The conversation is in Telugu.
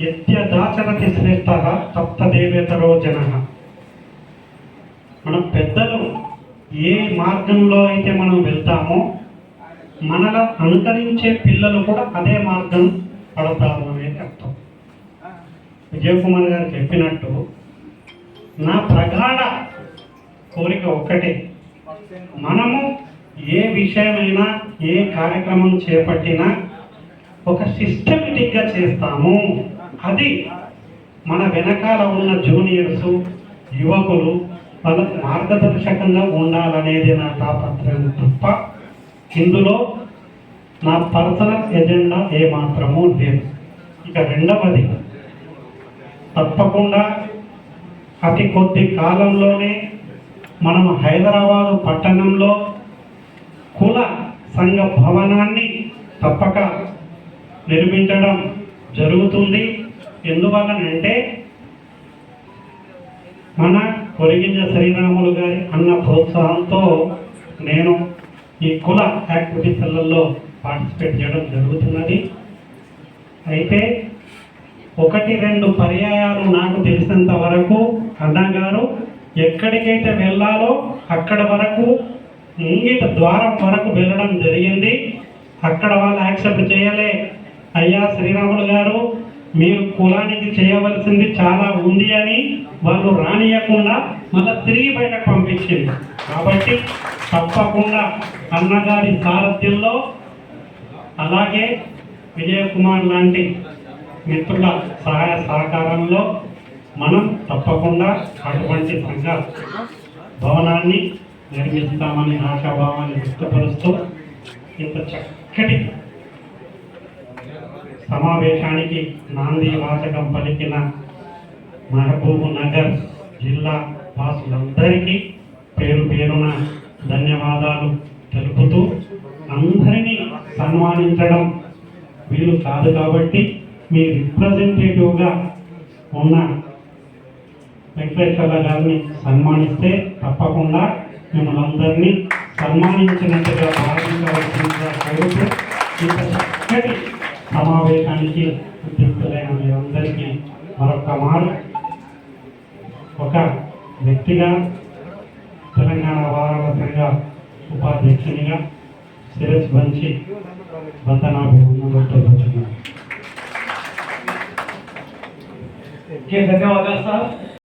యత్యదాచరతి శ్రేష్ఠ తప్తదేవేతరో జన. మన పెద్దలు ఏ మార్గంలో అయితే మనం వెళ్తామో మనలా అనుకరించే పిల్లలు కూడా అదే మార్గం పడతారు అనేది అర్థం. విజయ్ కుమార్ గారు చెప్పినట్టు నా ప్రగాఢ కోరిక ఒక్కటే, మనము ఏ విషయమైనా ఏ కార్యక్రమం చేపట్టినా ఒక సిస్టమేటిక్గా చేస్తాము. అది మన వెనకాల ఉన్న జూనియర్సు యువకులు వాళ్ళకు మార్గదర్శకంగా ఉండాలనేది నా తాపత్రయం తప్ప ఇందులో నా పర్సనల్ ఎజెండా ఏమాత్రమూ లేదు. ఇక రెండవది, తప్పకుండా అతి కొద్ది కాలంలోనే మనం హైదరాబాదు పట్టణంలో కుల సంఘ భవనాన్ని తప్పక నిర్మించడం జరుగుతుంది. ఎందువల్లనంటే మన కొరిగింజ శ్రీరాములు గారి అన్న ప్రోత్సాహంతో నేను ఈ కుల యాక్టివిటీస్లలో పార్టిసిపేట్ చేయడం జరుగుతున్నది. అయితే 1-2 పర్యాయాలు నాకు తెలిసినంత వరకు అన్నగారు ఎక్కడికైతే వెళ్ళాలో అక్కడ వరకు ఇంగిత ద్వారం వరకు వెళ్ళడం జరిగింది. అక్కడ వాళ్ళు యాక్సెప్ట్ చేయలే. అయ్యా శ్రీరాములు గారు, మీరు కులానికి చేయవలసింది చాలా ఉంది అని వాళ్ళు రానియకుండా మళ్ళీ తిరిగి బయటకు పంపించింది. కాబట్టి తప్పకుండా అన్నగారి సారథ్యంలో అలాగే విజయ్ కుమార్ లాంటి మిత్రుల సహాయ సహకారంలో మనం తప్పకుండా అటువంటి సంఘ భవనాన్ని నిర్మిస్తామని ఆశాభావాన్ని వ్యక్తపరుస్తూ ఇంత చక్కటి సమావేశానికి నాంది వాచకం పలికిన మహబూబ్ నగర్ జిల్లా వాసులందరికీ పేరు పేరున ధన్యవాదాలు తెలుపుతూ, అందరినీ సన్మానించడం వీలు కాదు కాబట్టి మీ రిప్రజెంటేటివ్గా ఉన్న వెంకటేశ్వర గారిని సన్మానిస్తే తప్పకుండా మిమ్మల్ని అందరినీ సన్మానించినట్టుగా భావించవలసిందిగా కోరుతూ ఇంత చక్కటి సమావేశానికి ఉద్యుక్తులైన మీరందరికీ మరొక మారు ఒక వ్యక్తిగా తెలంగాణ వారాల సంఘ ఉపాధ్యక్షునిగా శిరస్ వంచి వందనాభివందనలు తెలుపుతున్నాను. ధన్యవాదాలు సార్.